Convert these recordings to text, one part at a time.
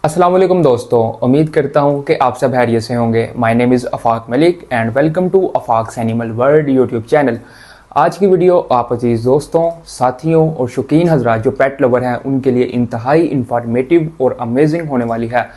अस्सलाम वालेकुम दोस्तों, उम्मीद करता हूँ कि आप सब खैरियत से होंगे। My name is Afaq Malik and welcome to Afaq's animal world YouTube channel. आज की वीडियो आप अजीज़ दोस्तों, साथियों और शौकीन हजरात जो पेट लवर हैं उनके लिए इंतहाई इंफॉर्मेटिव और अमेजिंग होने वाली है।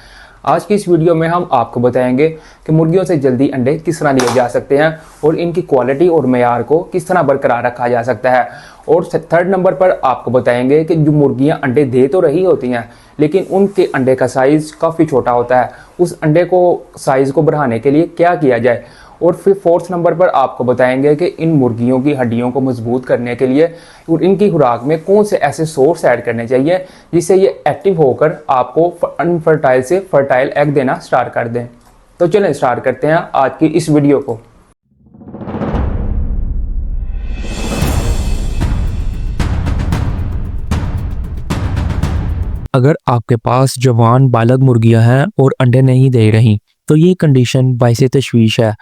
आज की इस वीडियो में हम आपको बताएंगे कि मुर्गियों से जल्दी अंडे किस तरह लिए जा सकते हैं और इनकी क्वालिटी और मेयार को किस तरह बरकरार रखा जा सकता है। और थर्ड नंबर पर आपको बताएंगे कि जो मुर्गियां अंडे दे तो रही होती हैं लेकिन उनके अंडे का साइज़ काफ़ी छोटा होता है, उस अंडे को साइज़ को बढ़ाने के लिए क्या किया जाए। और फिर फोर्थ नंबर पर आपको बताएंगे कि इन मुर्गियों की हड्डियों को मजबूत करने के लिए और इनकी खुराक में कौन से ऐसे सोर्स ऐड करने चाहिए जिससे ये एक्टिव होकर आपको अनफर्टाइल से फर्टाइल एग देना स्टार्ट कर दें। तो चलें स्टार्ट करते हैं आज की इस वीडियो को। अगर आपके पास जवान बालग मुर्गियां हैं और अंडे नहीं दे रही तो ये कंडीशन बाइसे तशवीश है।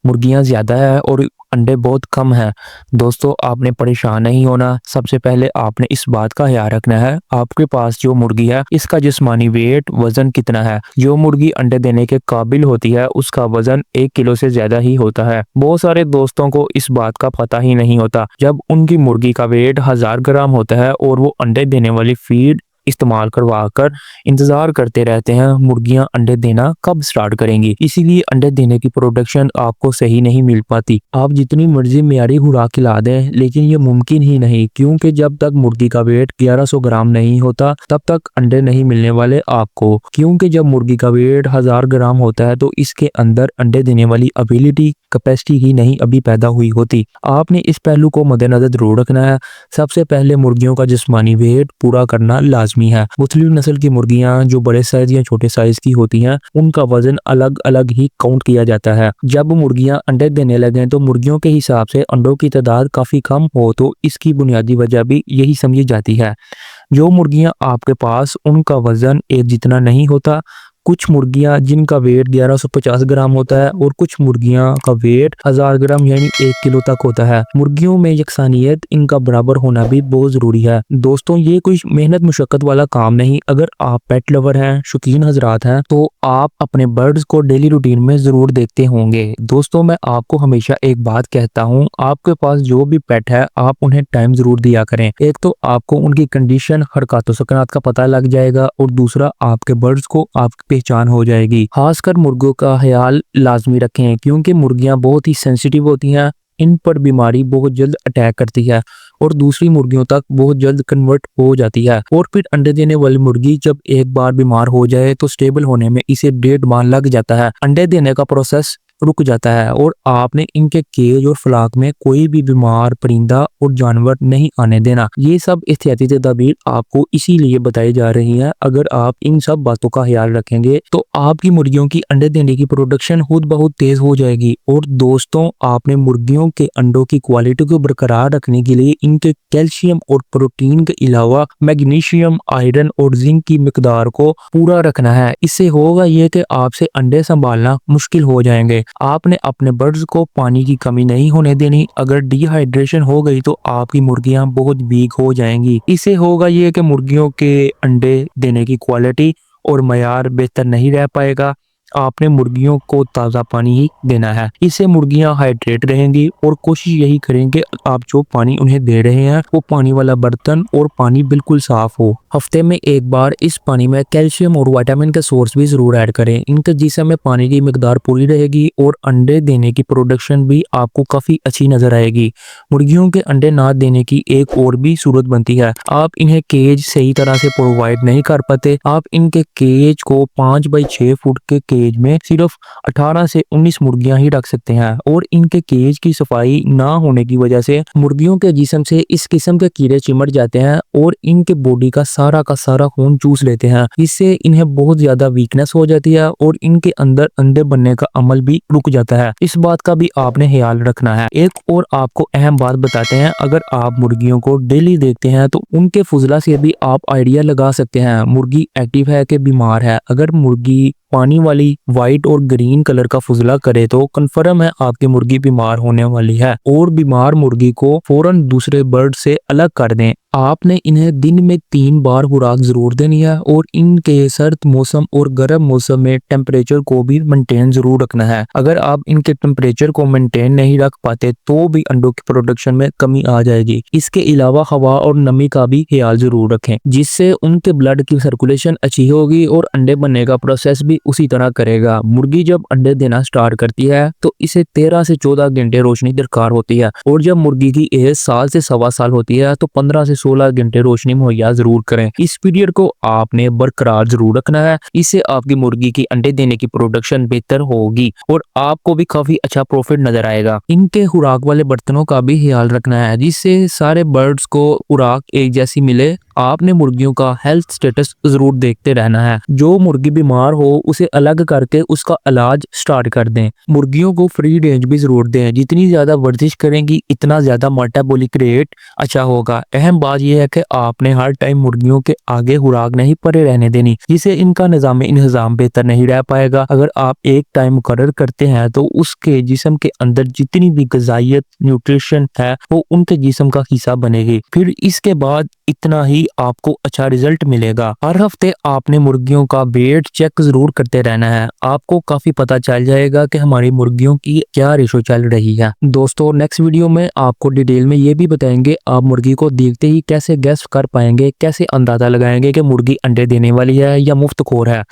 मुर्गियां ज़्यादा है और अंडे बहुत कम हैं। दोस्तों, आपने परेशान नहीं होना। सबसे पहले आपने इस बात का ख्याल रखना है आपके पास जो मुर्गी है इसका जिस्मानी वेट वजन कितना है। जो मुर्गी अंडे देने के काबिल होती है उसका वजन 1 किलो से ज्यादा ही होता है। बहुत सारे दोस्तों को इस बात का पता ही नहीं होता। जब उनकी मुर्गी का वेट 1000 ग्राम होता है और वो अंडे देने वाली फीड इस्तेमाल करवा कर इंतजार करते रहते हैं मुर्गियां अंडे देना कब स्टार्ट करेंगी। इसीलिए अंडे देने की प्रोडक्शन आपको सही नहीं मिल पाती। आप जितनी मर्जी मियारी खुराक खिला दें लेकिन ये मुमकिन ही नहीं, क्योंकि जब तक मुर्गी का वेट 1100 ग्राम नहीं होता तब तक अंडे नहीं मिलने वाले आपको। क्योंकि जब मुर्गी का वेट 1000 ग्राम होता है तो इसके अंदर अंडे देने वाली एबिलिटी कैपेसिटी ही नहीं अभी पैदा हुई होती। आपने इस पहलू को मद्देनजर जरूर रखना है। सबसे पहले मुर्गियों का जिस्मानी वेट पूरा करना लाजमी है। मुख्तलिफ नस्ल की मुर्गियां जो बड़े साइज या छोटे साइज की होती हैं उनका वजन अलग अलग ही काउंट किया जाता है। जब मुर्गियां अंडे देने लगे तो मुर्गियों के हिसाब से अंडों की तादाद काफी कम हो तो इसकी बुनियादी वजह भी यही समझी जाती है। जो मुर्गियां आपके पास उनका वजन एक जितना नहीं होता। कुछ मुर्गियां जिनका वेट 1150 ग्राम होता है और कुछ मुर्गियां का वेट 1000 ग्राम यानी 1 किलो तक होता है। मुर्गियों में यकसानियत इनका बराबर होना भी बहुत जरूरी है। दोस्तों, ये कोई मेहनत मुशक्कत वाला काम नहीं। अगर आप पेट लवर हैं, शौकीन हजरात हैं, तो आप अपने बर्ड्स को डेली रूटीन में जरूर देखते होंगे। दोस्तों, मैं आपको हमेशा एक बात कहता हूँ, आपके पास जो भी पेट है आप उन्हें टाइम जरूर दिया करें। एक तो आपको उनकी कंडीशन, हरकत सकनात का पता लग जाएगा और दूसरा आपके बर्ड्स को आपकी पहचान हो जाएगी। खासकर मुर्गों का ख्याल लाजमी रखें क्योंकि मुर्गियां बहुत ही सेंसिटिव होती हैं। इन पर बीमारी बहुत जल्द अटैक करती है और दूसरी मुर्गियों तक बहुत जल्द कन्वर्ट हो जाती है। और फिर अंडे देने वाली मुर्गी जब एक बार बीमार हो जाए तो स्टेबल होने में इसे 1.5 माह लग जाता है। अंडे देने का प्रोसेस रुक जाता है और आपने इनके केज और फ्लाक में कोई भी बीमार परिंदा और जानवर नहीं आने देना। ये सब एहतियाती तदाबीर आपको इसीलिए बताई जा रही है। अगर आप इन सब बातों का ख्याल रखेंगे तो आपकी मुर्गियों की अंडे देने की प्रोडक्शन खुद बहुत तेज हो जाएगी। और दोस्तों, आपने मुर्गियों के अंडों की क्वालिटी को बरकरार रखने के लिए इनके कैल्शियम और प्रोटीन के अलावा मैग्नीशियम, आयरन और जिंक की मिकदार को पूरा रखना है। इससे होगा ये कि आपसे अंडे संभालना मुश्किल हो जाएंगे। आपने अपने बर्ड्स को पानी की कमी नहीं होने देनी। अगर डिहाइड्रेशन हो गई तो आपकी मुर्गियां बहुत वीक हो जाएंगी। इससे होगा ये कि मुर्गियों के अंडे देने की क्वालिटी और मयार बेहतर नहीं रह पाएगा। आपने मुर्गियों को ताज़ा पानी ही देना है। इससे मुर्गियां हाइड्रेट रहेंगी और कोशिश यही करें कि आप जो पानी उन्हें दे रहे हैं वो पानी वाला बर्तन और पानी बिल्कुल साफ हो। हफ्ते में एक बार इस पानी में कैल्शियम और विटामिन के सोर्स भी जरूर ऐड करें। इनके जिस्म में पानी की मिकदार पूरी रहेगी और अंडे देने की प्रोडक्शन भी आपको काफी अच्छी नजर आएगी। मुर्गियों के अंडे ना देने की एक और भी सूरत बनती है। आप इन्हें केज सही तरह से प्रोवाइड नहीं कर पाते। आप इनके केज को 5 बाई 6 फुट के केज में सिर्फ 18 से 19 मुर्गियां ही रख सकते हैं और इनके केज की सफाई ना होने की वजह से मुर्गियों के जिस्म से इस किस्म के कीड़े चिमट जाते हैं और इनके बॉडी का सारा खून चूस लेते हैं। इससे इन्हें बहुत ज्यादा वीकनेस हो जाती है और इनके अंदर अंडे बनने का अमल भी रुक जाता है। इस बात का भी आपने ख्याल रखना है। एक और आपको अहम बात बताते हैं, अगर आप मुर्गियों को डेली देखते हैं तो उनके फुजला से भी आप आइडिया लगा सकते हैं मुर्गी एक्टिव है कि बीमार है। अगर मुर्गी पानी वाली व्हाइट और ग्रीन कलर का फुजला करे तो कंफर्म है आपकी मुर्गी बीमार होने वाली है। और बीमार मुर्गी को फौरन दूसरे बर्ड से अलग कर दें। आपने इन्हें दिन में 3 बार खुराक जरूर देनी है और इनके सर्द मौसम और गर्म मौसम में टेम्परेचर को भी मेंटेन जरूर रखना है। अगर आप इनके टेम्परेचर को मेंटेन नहीं रख पाते तो भी अंडों की प्रोडक्शन में कमी आ जाएगी। इसके अलावा हवा और नमी का भी ख्याल जरूर रखें, जिससे उनके ब्लड की सर्कुलेशन अच्छी होगी और अंडे बनने का प्रोसेस भी उसी तरह करेगा। मुर्गी जब अंडे देना स्टार्ट करती है तो इसे 13 से 14 घंटे रोशनी दरकार होती है और जब मुर्गी की एज साल से सवा साल होती है तो 15 से 16 घंटे रोशनी मुहैया जरूर करें। इस पीरियड को आपने बरकरार जरूर रखना है, इससे आपकी मुर्गी की अंडे देने की प्रोडक्शन बेहतर होगी और आपको भी काफी अच्छा प्रॉफिट नजर आएगा। इनके खुराक वाले बर्तनों का भी ख्याल रखना है, जिससे सारे बर्ड्स को खुराक एक जैसी मिले। आपने मुर्गियों का हेल्थ स्टेटस जरूर देखते रहना है। जो मुर्गी बीमार हो उसे अलग करके उसका इलाज स्टार्ट कर दें। मुर्गियों को फ्री रेंज भी जरूर दें। जितनी ज्यादा वर्जिश करेंगी इतना ज्यादा मेटाबॉलिक रेट अच्छा होगा। अहम बात यह है कि आपने हर टाइम मुर्गियों के आगे खुराक नहीं पड़े रहने देनी, जिससे इनका निजाम इंतजाम बेहतर नहीं रह पाएगा। अगर आप एक टाइम मुकर्रर करते हैं तो उसके जिस्म के अंदर जितनी भी ग़िज़ाइयत न्यूट्रिशन है वो उनके जिस्म का हिस्सा बनेगी। फिर इसके बाद इतना ही आपको अच्छा रिजल्ट मिलेगा। हर हफ्ते आपने मुर्गियों का वेट चेक जरूर करते रहना है। आपको काफी पता चल जाएगा कि हमारी मुर्गियों की क्या रेशो चल रही है। दोस्तों नेक्स्ट वीडियो में आपको डिटेल में ये भी बताएंगे आप मुर्गी को देखते ही कैसे गेस कर पाएंगे, कैसे अंदाजा लगाएंगे कि मुर्गी अंडे देने वाली है या मुफ्तखोर है।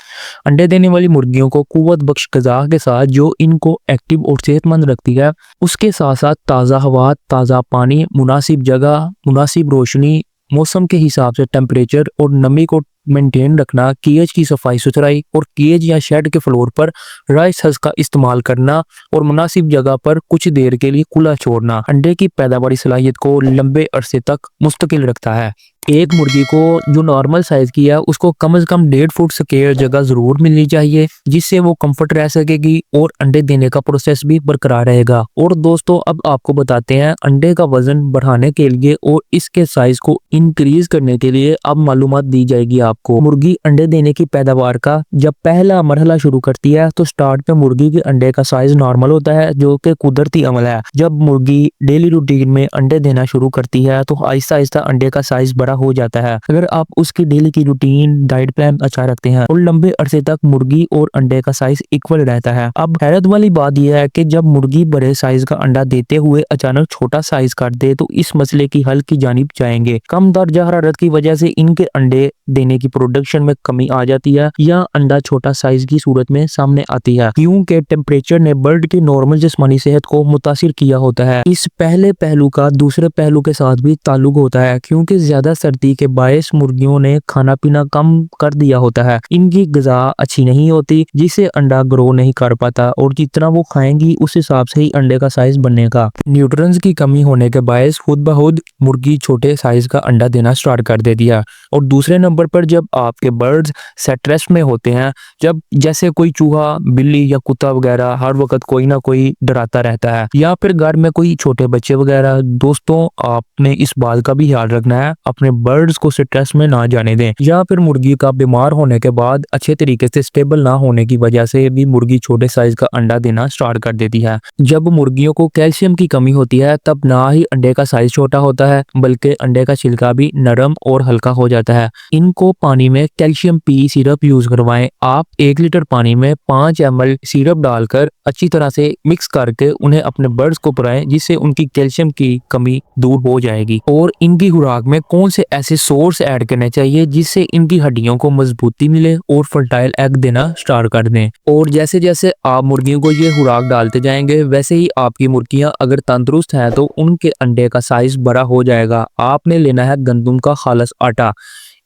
अंडे देने वाली मुर्गियों को कुव्वत बख्श ग़िज़ा के साथ जो इनको एक्टिव और सेहतमंद रखती है, उसके साथ साथ ताज़ा हवा, ताज़ा पानी, मुनासिब जगह, मुनासिब रोशनी, मौसम के हिसाब से टेम्परेचर और नमी को मेंटेन रखना, केज की सफाई सुथराई और केज या शेड के फ्लोर पर राइस हस का इस्तेमाल करना और मुनासिब जगह पर कुछ देर के लिए खुला छोड़ना अंडे की पैदावारी सलाहियत को लंबे अरसे तक मुस्तकिल रखता है। एक मुर्गी को जो नॉर्मल साइज की है उसको कम से कम 1.5 फुट स्क्वायर जगह जरूर मिलनी चाहिए, जिससे वो कंफर्ट रह सकेगी और अंडे देने का प्रोसेस भी बरकरार रहेगा। और दोस्तों अब आपको बताते हैं अंडे का वजन बढ़ाने के लिए और इसके साइज को इंक्रीज करने के लिए अब मालूमात दी जाएगी आपको। मुर्गी अंडे देने की पैदावार का जब पहला मरहला शुरू करती है तो स्टार्ट में मुर्गी के अंडे का साइज नॉर्मल होता है, जो कि कुदरती अमल है। जब मुर्गी डेली रूटीन में अंडे देना शुरू करती है तो आहिस्ता आहिस्ता अंडे का साइज बड़ा हो जाता है। अगर आप उसकी डेली की रूटीन डाइट प्लान अच्छा रखते हैं और लंबे अरसे तक मुर्गी और अंडे का साइज इक्वल रहता है। अब हैरत वाली बात यह है कि जब मुर्गी बड़े साइज का अंडा देते हुए अचानक छोटा साइज कर दे तो इस मसले की हल की जानिब जाएंगे। कम दर्जा हरारत की वजह से इनके अंडे देने की प्रोडक्शन में कमी आ जाती है या अंडा छोटा साइज की सूरत में सामने आती है, क्योंकि टेम्परेचर ने बर्ड की नॉर्मल जिस्मानी सेहत को मुतासिर किया होता है। इस पहले पहलू का दूसरे पहलू के साथ भी ताल्लुक होता है, क्योंकि ज्यादा सर्दी के बायस मुर्गियों ने खाना पीना कम कर दिया होता है। इनकी ग़िज़ा अच्छी नहीं होती, जिससे अंडा ग्रो नहीं कर पाता और जितना वो खाएंगी उस हिसाब से ही अंडे का साइज बनेगा। न्यूट्रिएंट्स की कमी होने के बायस खुद ब खुद मुर्गी छोटे साइज का अंडा देना स्टार्ट कर देती है। और दूसरे नंबर पर जब आपके बर्ड्स स्ट्रेस में होते हैं, जब जैसे कोई चूहा, बिल्ली या कुत्ता वगैरह हर वक्त कोई ना कोई डराता रहता है, या फिर घर में कोई छोटे बच्चे वगैरह, दोस्तों आपने इस बात का भी ख्याल रखना है अपने बर्ड्स को स्ट्रेस में ना जाने दें। या फिर मुर्गी का बीमार होने के बाद अच्छे तरीके से स्टेबल ना होने की वजह से भी मुर्गी छोटे साइज का अंडा देना स्टार्ट कर देती है। जब मुर्गियों को कैल्शियम की कमी होती है तब ना ही अंडे का साइज छोटा होता है बल्कि अंडे का छिलका भी नरम और हल्का हो जाता है। इनको पानी में कैल्शियम पी सिरप यूज करवाएं। आप 1 लीटर पानी में 5 ml सिरप डालकर अच्छी तरह से मिक्स करके उन्हें अपने बर्ड्स को पिलाएं, जिससे उनकी कैल्शियम की कमी दूर हो जाएगी। और इनकी खुराक में कौन से ऐसे सोर्स ऐड करने चाहिए जिससे इनकी हड्डियों को मजबूती मिले और फर्टाइल एग देना स्टार्ट कर दें। और जैसे जैसे आप मुर्गियों को ये खुराक डालते जाएंगे वैसे ही आपकी मुर्गियां अगर तंदुरुस्त हैं तो उनके अंडे का साइज बड़ा हो जाएगा। आपने लेना है गंदम का खालस आटा,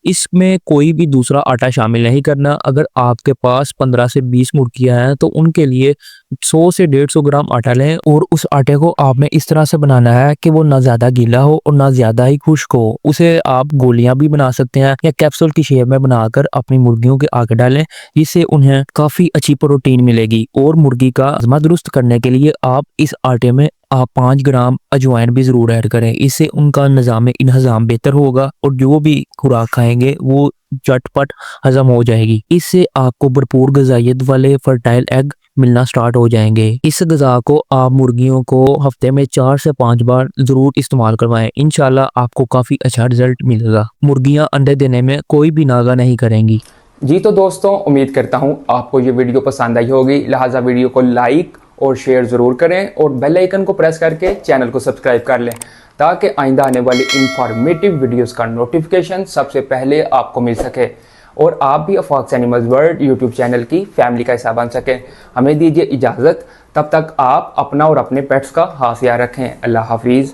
इसमें कोई भी दूसरा आटा शामिल नहीं करना। अगर आपके पास 15 से 20 मुर्गियां हैं तो उनके लिए 100 से 150 ग्राम आटा लें और उस आटे को आपने इस तरह से बनाना है कि वो ना ज्यादा गीला हो और ना ज्यादा ही खुश्क हो। उसे आप गोलियां भी बना सकते हैं या कैप्सूल की शेप में बनाकर अपनी मुर्गियों के आगे डालें, जिससे उन्हें काफी अच्छी प्रोटीन मिलेगी। और मुर्गी का हजमा दुरुस्त करने के लिए आप इस आटे में आप 5 ग्राम अजवाइन भी जरूर ऐड करें, इससे उनका निजाम इंतजाम बेहतर होगा और जो भी खुराक खाएंगे वो झटपट हजम हो जाएगी। इससे आपको भरपूर ग़िज़ाइयत वाले फर्टाइल एग मिलना स्टार्ट हो जाएंगे। इस ग़िज़ा को आप मुर्गियों को हफ्ते में 4 से 5 बार ज़रूर इस्तेमाल करवाएं। इंशाल्लाह आपको काफ़ी अच्छा रिजल्ट मिलेगा। मुर्गियां अंडे देने में कोई भी नागा नहीं करेंगी। जी तो दोस्तों, उम्मीद करता हूँ आपको ये वीडियो पसंद आई होगी, लिहाजा वीडियो को लाइक और शेयर ज़रूर करें और बेल आइकन को प्रेस करके चैनल को सब्सक्राइब कर लें ताकि आइंदा आने वाली इंफॉर्मेटिव वीडियोस का नोटिफिकेशन सबसे पहले आपको मिल सके और आप भी अफाक्स एनिमल्स वर्ल्ड यूट्यूब चैनल की फैमिली का हिस्सा बन सकें। हमें दीजिए इजाज़त, तब तक आप अपना और अपने पेट्स का खास ख्याल रखें। अल्लाह हाफिज़।